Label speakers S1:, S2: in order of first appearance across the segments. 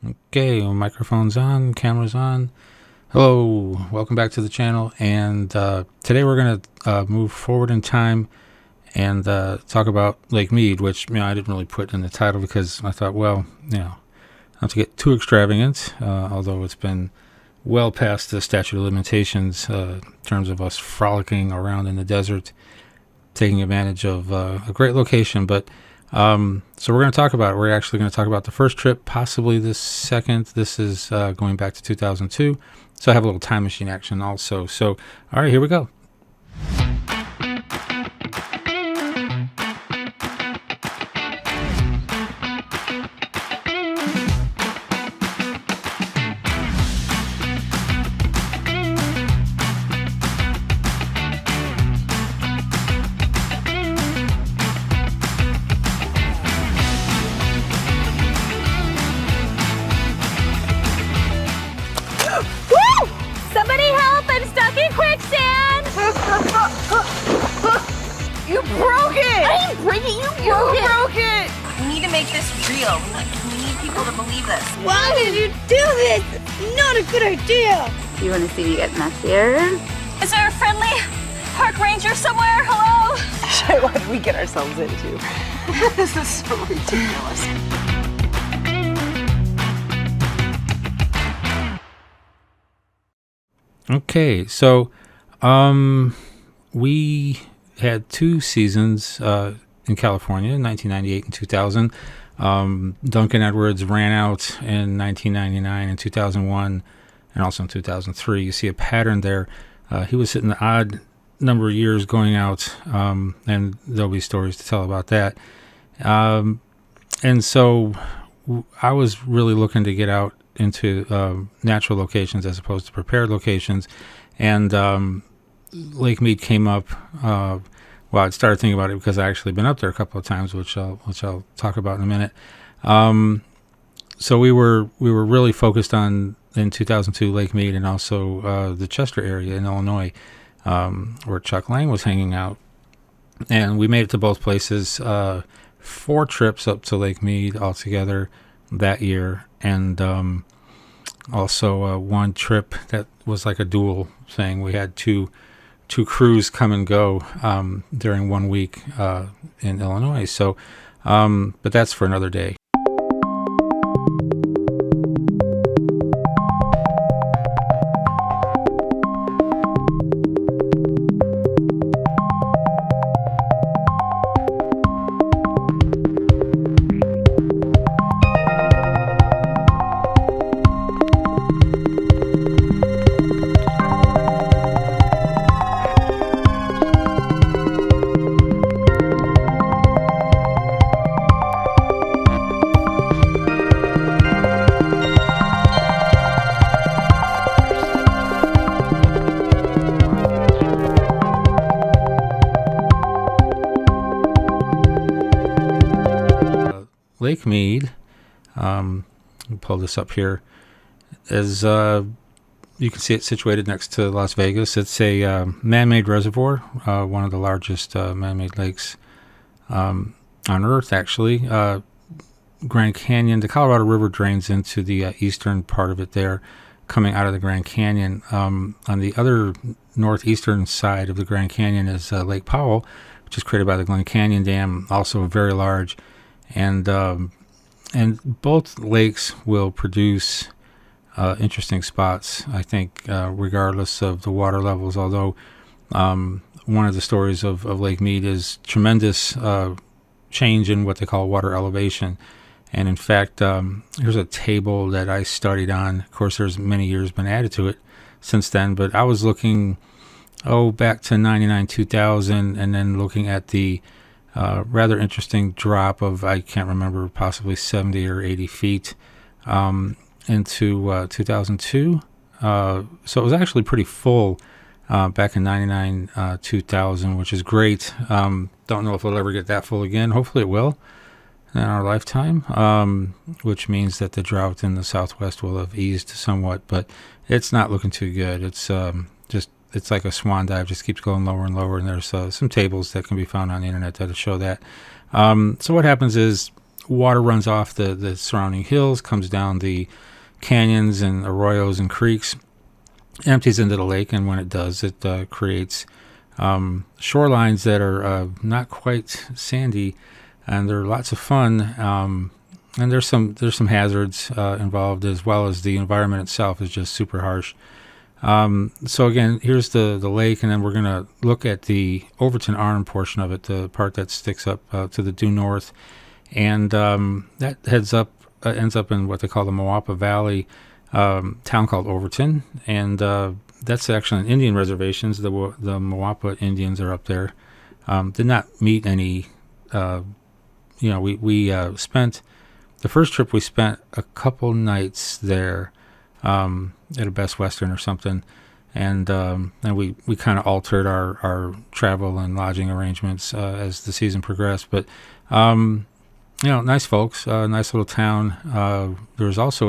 S1: Okay, microphone's on, camera's on. Hello, welcome back to the channel. And today we're going to move forward in time and talk about Lake Mead, which I didn't really put in the title because I thought, well, not to get too extravagant, although it's been well past the statute of limitations in terms of us frolicking around in the desert, taking advantage of a great location. But so we're going to talk about it. We're actually going to talk about the first trip, possibly the second. This is going back to 2002. So I have a little time machine action also. So, all right, here we go.
S2: Woo! Somebody help! I'm stuck in quicksand!
S3: You broke it!
S2: I didn't break it, you
S3: You
S2: broke it!
S3: broke it!
S4: We need to make this real. We need people to believe this.
S5: Why did you do this? Not a good idea.
S6: You want to see me get messier?
S2: Is there a friendly park ranger somewhere? Hello?
S3: Shit, what did we get ourselves into? This is so ridiculous.
S1: Okay, so we had two seasons in California in 1998 and 2000. Duncan Edwards ran out in 1999 and 2001, and also in 2003. You see a pattern there. He was hitting the odd number of years going out, and there'll be stories to tell about that. And so I was really looking to get out into natural locations as opposed to prepared locations, and Lake Mead came up. Well, I started thinking about it because I actually been up there a couple of times, which I'll talk about in a minute. So we were really focused on in 2002 Lake Mead and also the Chester area in Illinois, where Chuck Lang was hanging out, and we made it to both places. 4 trips up to Lake Mead altogether that year, and also one trip that was like a dual thing. We had two crews come and go during 1 week in Illinois. So, but that's for another day. Lake Mead, I'll pull this up here, is you can see it situated next to Las Vegas. It's a man-made reservoir, one of the largest man-made lakes on Earth, actually. Grand Canyon, the Colorado River drains into the eastern part of it there, coming out of the Grand Canyon. On the other northeastern side of the Grand Canyon is Lake Powell, which is created by the Glen Canyon Dam, also very large. And both lakes will produce interesting spots, I think, regardless of the water levels. Although one of the stories of Lake Mead is tremendous change in what they call water elevation. And in fact, here's a table that I studied on. Of course, there's many years been added to it since then, but I was looking, back to 99, 2000, and then looking at the rather interesting drop of, I can't remember, possibly 70 or 80 feet into 2002. So it was actually pretty full back in 99, 2000, which is great. Don't know if it'll ever get that full again. Hopefully it will in our lifetime, which means that the drought in the Southwest will have eased somewhat, but it's not looking too good. It's it's like a swan dive, just keeps going lower and lower, and there's some tables that can be found on the internet that show that. So what happens is water runs off the surrounding hills, comes down the canyons and arroyos and creeks, empties into the lake, and when it does, it creates shorelines that are not quite sandy, and they're lots of fun. And there's some hazards involved, as well as the environment itself is just super harsh. So again, here's the lake, and then we're going to look at the Overton Arm portion of it, the part that sticks up to the due north, and that ends up in what they call the Moapa Valley, town called Overton, and that's actually on Indian reservations. The Moapa Indians are up there. Did not meet any. We spent the first trip. We spent a couple nights there. At a Best Western or something, and we kind of altered our travel and lodging arrangements as the season progressed. But nice folks, nice little town. There was also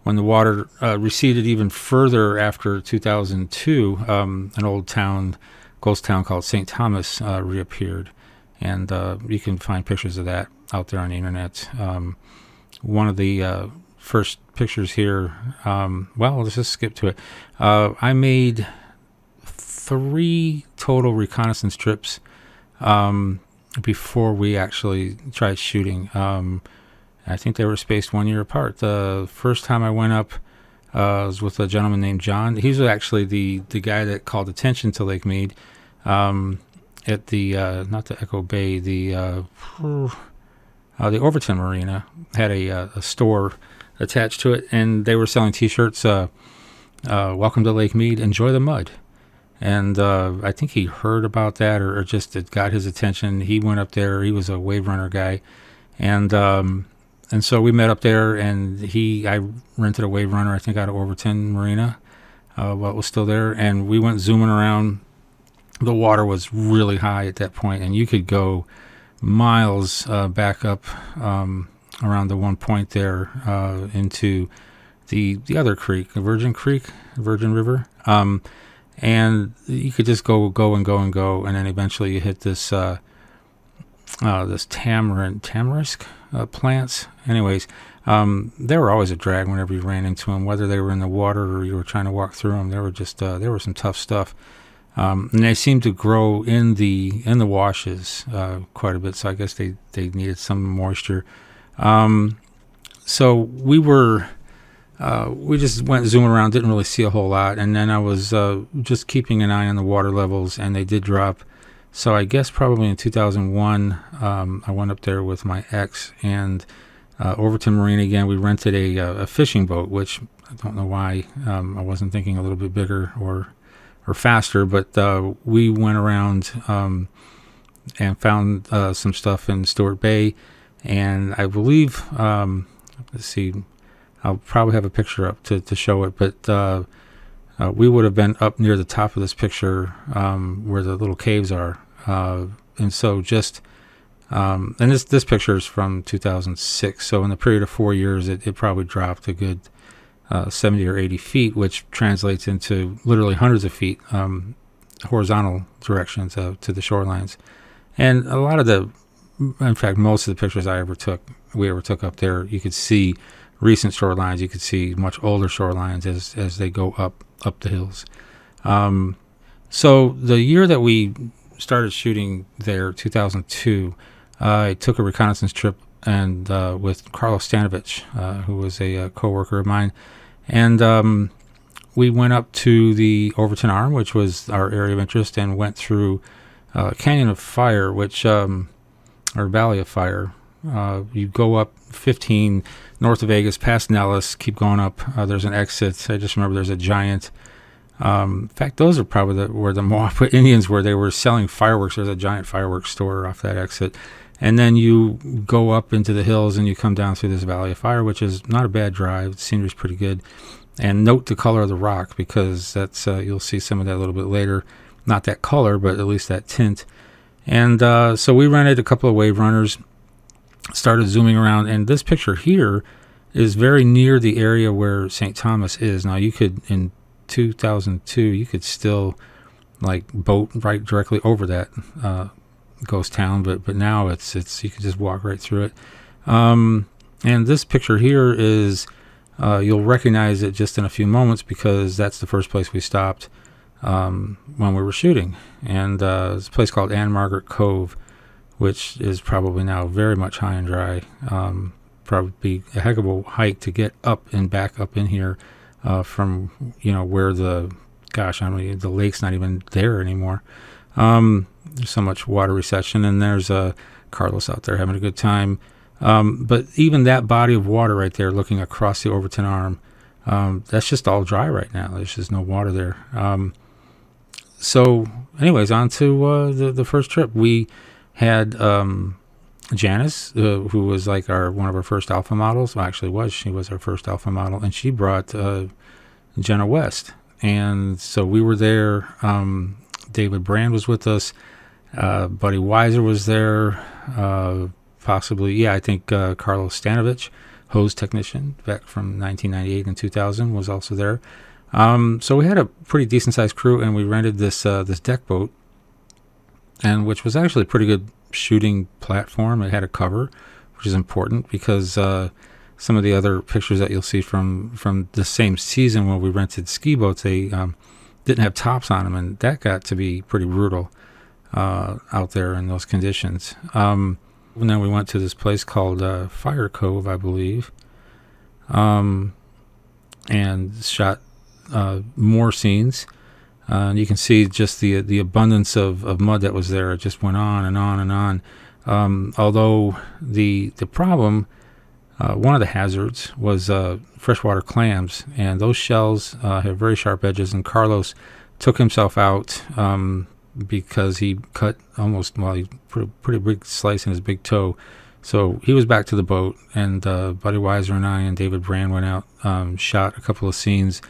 S1: when the water receded even further after 2002, an old ghost town called St. Thomas reappeared, and you can find pictures of that out there on the internet. One of the first pictures here, let's just skip to it. I made 3 total reconnaissance trips before we actually tried shooting. I think they were spaced 1 year apart. The first time I went up was with a gentleman named John. He was actually the guy that called attention to Lake Mead at the not the Echo Bay, the Overton Marina had a store attached to it, and they were selling T-shirts. Welcome to Lake Mead, enjoy the mud. And I think he heard about that, or just it got his attention. He went up there. He was a wave runner guy, and so we met up there. And I rented a wave runner, I think, out of Overton Marina, while it was still there, and we went zooming around. The water was really high at that point, and you could go miles back up around the one point there into the other creek, the Virgin River, and you could just go and go and go, and then eventually you hit this tamarisk plants. Anyways, they were always a drag whenever you ran into them, whether they were in the water or you were trying to walk through them. They were just there was some tough stuff. And they seemed to grow in the washes quite a bit, so I guess they needed some moisture. So we just went zooming around, didn't really see a whole lot, and then I was just keeping an eye on the water levels, and they did drop. So I guess probably in 2001, I went up there with my ex, and Overton Marine again. We rented a fishing boat, which I don't know why I wasn't thinking a little bit bigger or faster, but we went around and found some stuff in Stewart Bay, and I believe, let's see, I'll probably have a picture up to show it, but we would have been up near the top of this picture where the little caves are, and so just, and this picture is from 2006, so in the period of 4 years, it probably dropped a good 70 or 80 feet, which translates into literally hundreds of feet horizontal directions to the shorelines. And a lot of in fact, most of the pictures we ever took up there, you could see recent shorelines. You could see much older shorelines as they go up the hills. So the year that we started shooting there, 2002, I took a reconnaissance trip and with Carlos Stanovich, who was a co-worker of mine. And we went up to the Overton Arm, which was our area of interest, and went through Canyon of Fire, or Valley of Fire. You go up 15 north of Vegas, past Nellis, keep going up. There's an exit. I just remember there's a giant. In fact, those are probably where the Moapa Indians were. They were selling fireworks. There's a giant fireworks store off that exit. And then you go up into the hills and you come down through this Valley of Fire, which is not a bad drive. The scenery's pretty good. And note the color of the rock, because that's you'll see some of that a little bit later. Not that color, but at least that tint. And so we rented a couple of wave runners, started zooming around, and this picture here is very near the area where St. Thomas is. Now, you could, in 2002, you could still boat right directly over that ghost town, but now it's you can just walk right through it. And this picture here is, you'll recognize it just in a few moments because that's the first place we stopped when we were shooting. And it's a place called Ann Margaret Cove, which is probably now very much high and dry. Probably a heck of a hike to get up and back up in here from, where the lake's not even there anymore. There's so much water recession, and there's Carlos out there having a good time. But even that body of water right there looking across the Overton Arm, that's just all dry right now. There's just no water there. So anyways, on to the first trip. We had Janice, who was like one of our first alpha models. Well, actually she was our first alpha model, and she brought Jenna West. And so we were there. David Brand was with us. Buddy Weiser was there. Possibly, I think Carlos Stanovich, hose technician back from 1998 and 2000, was also there. So we had a pretty decent sized crew, and we rented this deck boat, and which was actually a pretty good shooting platform. It had a cover, which is important because some of the other pictures that you'll see from the same season when we rented ski boats, they didn't have tops on them, and that got to be pretty brutal out there in those conditions. And then we went to this place called Fire Cove, I believe, and shot more scenes. And you can see just the abundance of mud that was there. It just went on and on and on. Although the problem, one of the hazards was freshwater clams, and those shells have very sharp edges. And Carlos took himself out because he cut he put a pretty big slice in his big toe. So he was back to the boat, and Buddy Weiser and I and David Brand went out, shot a couple of scenes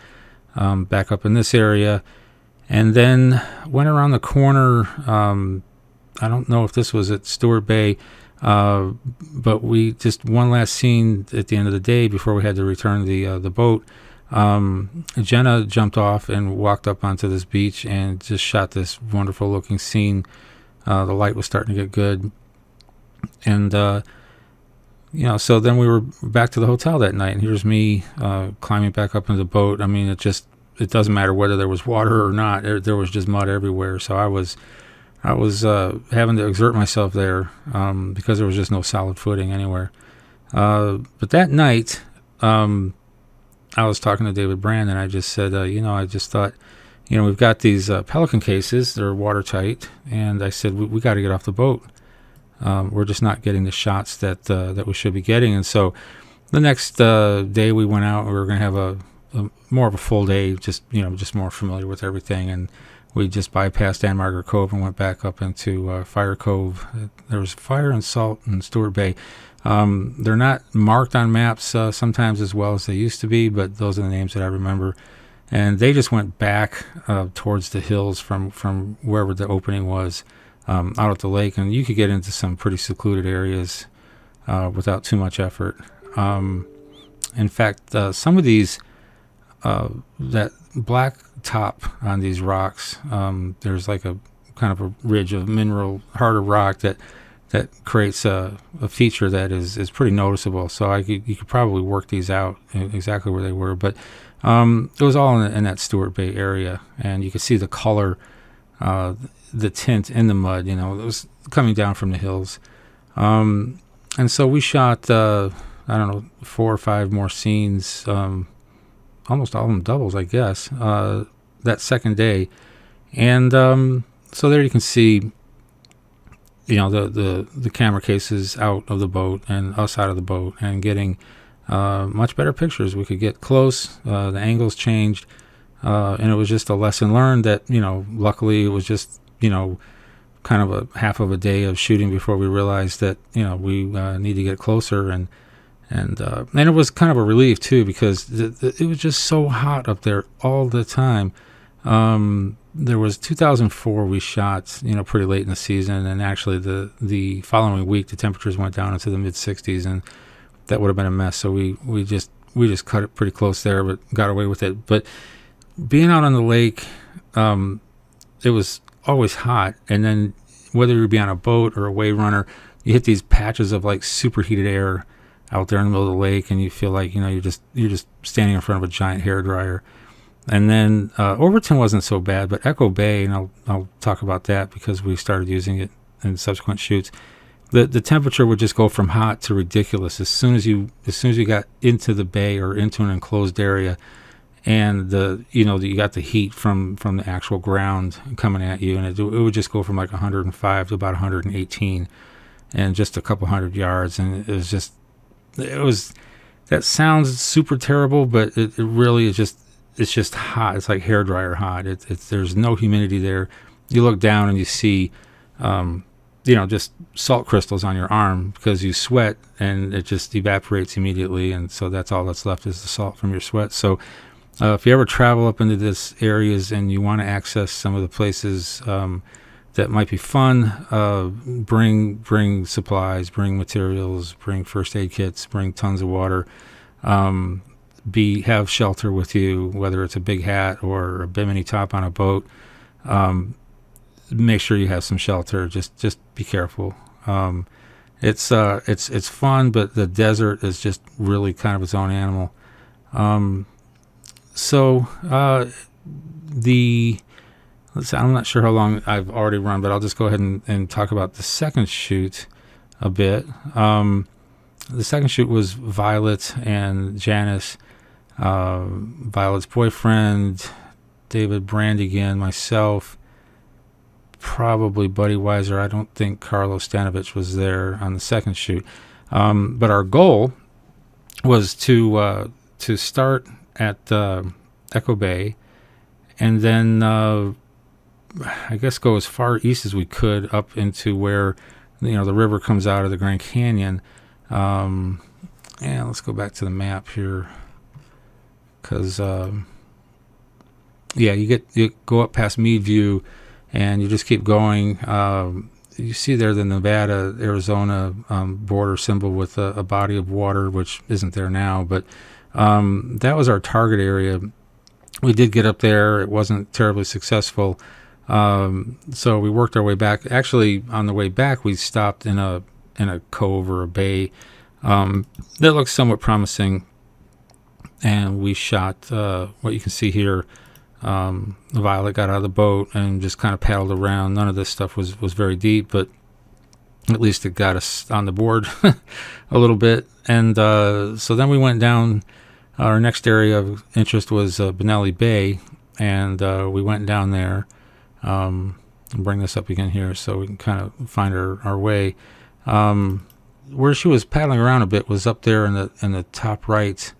S1: back up in this area, and then went around the corner. I don't know if this was at Stewart Bay, but we just one last scene at the end of the day before we had to return the boat. Jenna jumped off and walked up onto this beach and just shot this wonderful looking scene. The light was starting to get good, and so then we were back to the hotel that night, and here's me climbing back up into the boat. I mean, it doesn't matter whether there was water or not. There was just mud everywhere. So I was having to exert myself there because there was just no solid footing anywhere. But that night, I was talking to David Brand, and I just said, I just thought, we've got these Pelican cases. They're watertight. And I said, we got to get off the boat. We're just not getting the shots that we should be getting. And so the next day we went out, and we were going to have a more of a full day, just more familiar with everything. And we just bypassed Ann Margaret Cove and went back up into Fire Cove. There was Fire and Salt in Stewart Bay. They're not marked on maps sometimes as well as they used to be, but those are the names that I remember. And they just went back towards the hills from wherever the opening was, out at the lake, and you could get into some pretty secluded areas without too much effort. In fact, some of these, that black top on these rocks, there's like a kind of a ridge of mineral, harder rock that creates a feature that is pretty noticeable. So you could probably work these out exactly where they were. But it was all in that Stewart Bay area, and you could see the color, the tint in the mud. It was coming down from the hills. And so we shot, 4 or 5 more scenes, almost all of them doubles, I guess, that second day. And so there you can see, the camera cases out of the boat and us out of the boat, and getting much better pictures. We could get close. The angles changed, and it was just a lesson learned that, luckily it was just, kind of a half of a day of shooting before we realized that, we need to get closer. And it was kind of a relief too, because it was just so hot up there all the time. There was 2004 we shot, pretty late in the season, and actually the following week the temperatures went down into the mid 60s, and that would have been a mess. So we just cut it pretty close there, but got away with it. But being out on the lake, it was always hot, and then whether you be on a boat or a wave runner, you hit these patches of like superheated air out there in the middle of the lake, and you feel like you're just standing in front of a giant hairdryer. And then Overton wasn't so bad, but Echo Bay, and I'll talk about that because we started using it in subsequent shoots. The temperature would just go from hot to ridiculous as soon as you got into the bay or into an enclosed area, and you got the heat from the actual ground coming at you, and it would just go from like 105 to about 118, and just a couple hundred yards, and it was that sounds super terrible, but it really is just. It's just hot. It's like hairdryer hot. There's no humidity there. You look down and you see, just salt crystals on your arm because you sweat, and it just evaporates immediately. And so that's all that's left is the salt from your sweat. So if you ever travel up into this areas and you want to access some of the places that might be fun, bring supplies, bring materials, bring first aid kits, bring tons of water. Have shelter with you, whether it's a big hat or a bimini top on a boat. Make sure you have some shelter. Just be careful. It's fun, but the desert is just really kind of its own animal. I'm not sure how long I've already run, but I'll just go ahead and talk about the second shoot a bit. The second shoot was Violet and Janice. Violet's boyfriend, David Brandigan, myself, probably Buddy Weiser. I don't think Carlos Stanovich was there on the second shoot. But our goal was to start at Echo Bay, and then I guess go as far east as we could up into where the river comes out of the Grand Canyon. Let's go back to the map here. Because, you go up past Meadview, and you just keep going. You see there the Nevada-Arizona border symbol with a body of water, which isn't there now. But that was our target area. We did get up there. It wasn't terribly successful. So we worked our way back. Actually, on the way back, we stopped in a cove or a bay that looked somewhat promising. And we shot what you can see here. Violet got out of the boat and just kind of paddled around. None of this stuff was very deep, but at least it got us on the board a little bit. And so then we went down. Our next area of interest was Benelli Bay, and we went down there. I'll bring this up again here so we can kind of find our way. Where she was paddling around a bit was up there in the top right.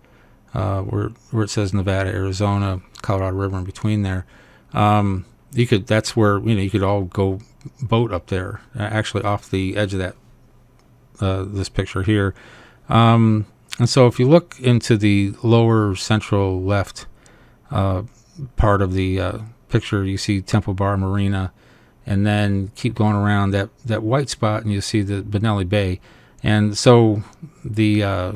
S1: Where it says Nevada, Arizona, Colorado River in between there. That's where you could all go boat up there, actually off the edge of that this picture here. And so if you look into the lower central left part of the picture, you see Temple Bar Marina, and then keep going around that white spot, and you see the Benelli Bay. And so the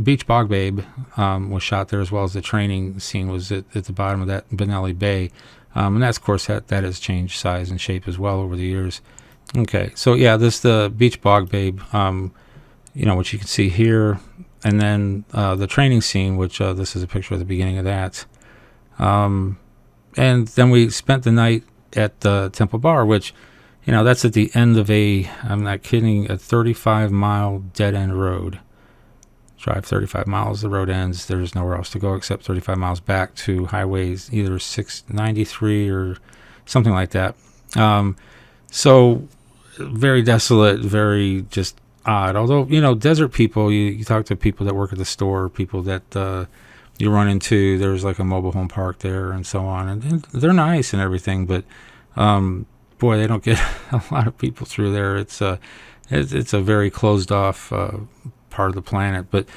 S1: Beach Bog Babe was shot there, as well as the training scene was at the bottom of that Benelli Bay. And that's, of course, that has changed size and shape as well over the years. Okay, so yeah, the Beach Bog Babe, which you can see here, and then the training scene, which this is a picture of the beginning of that. And then we spent the night at Temple Bar, which, that's at the end of I'm not kidding, a 35-mile dead-end road. Drive 35 miles, the road ends. There's nowhere else to go except 35 miles back to highways, either 693 or something like that. So very desolate, very just odd. Although, desert people, you talk to people that work at the store, people that you run into, there's like a mobile home park there and so on. And they're nice and everything, but boy, they don't get a lot of people through there. It's a very closed off part of the planet. But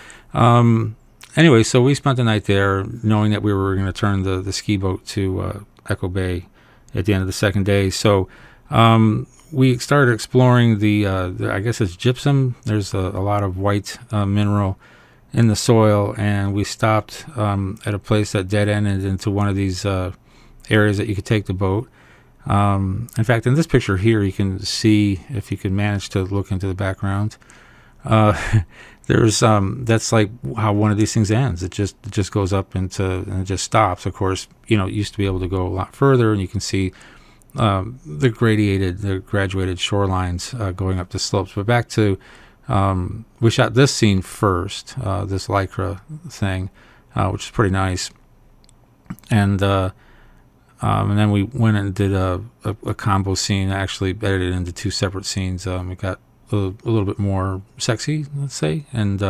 S1: anyway, so we spent the night there knowing that we were going to turn the ski boat to Echo Bay at the end of the second day. So we started exploring the I guess it's gypsum. There's a lot of white mineral in the soil, and we stopped at a place that dead ended into one of these areas that you could take the boat. In fact, in this picture here, you can see, if you can manage to look into the background, there's that's like how one of these things ends. It just goes up into, and it just stops. Of course, you know, it used to be able to go a lot further, and you can see the graduated shorelines going up the slopes. But back to, we shot this scene first, this Lycra thing, which is pretty nice, and then we went and did a combo scene. I actually edited it into 2 separate scenes. It got a little bit more sexy, let's say, and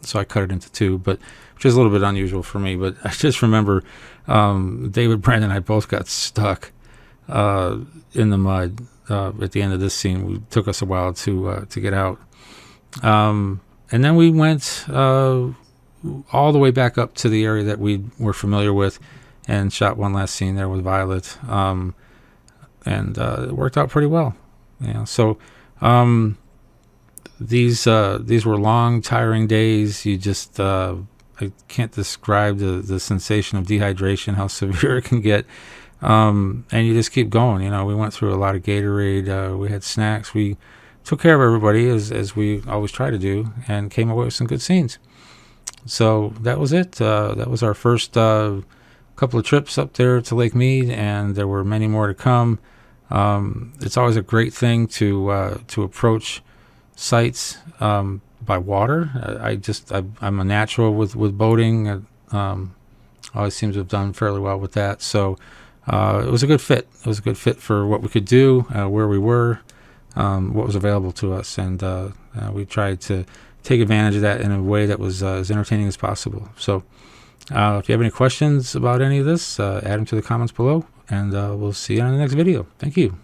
S1: so I cut it into 2, but which is a little bit unusual for me. But I just remember David, Brandon, and I both got stuck in the mud at the end of this scene. It took us a while to get out, and then we went all the way back up to the area that we were familiar with, and shot one last scene there with Violet, and it worked out pretty well. So these were long, tiring days. You just I can't describe the sensation of dehydration, how severe it can get, and you just keep going. We went through a lot of Gatorade. We had snacks. We took care of everybody as we always try to do, and came away with some good scenes. So that was it. That was our first couple of trips up there to Lake Mead, and there were many more to come. It's always a great thing to approach sites by water. I'm a natural with boating. Always seems to have done fairly well with that. So it was a good fit. It was a good fit for what we could do, where we were, what was available to us, and we tried to take advantage of that in a way that was as entertaining as possible. So if you have any questions about any of this, add them to the comments below, and we'll see you on the next video. Thank you.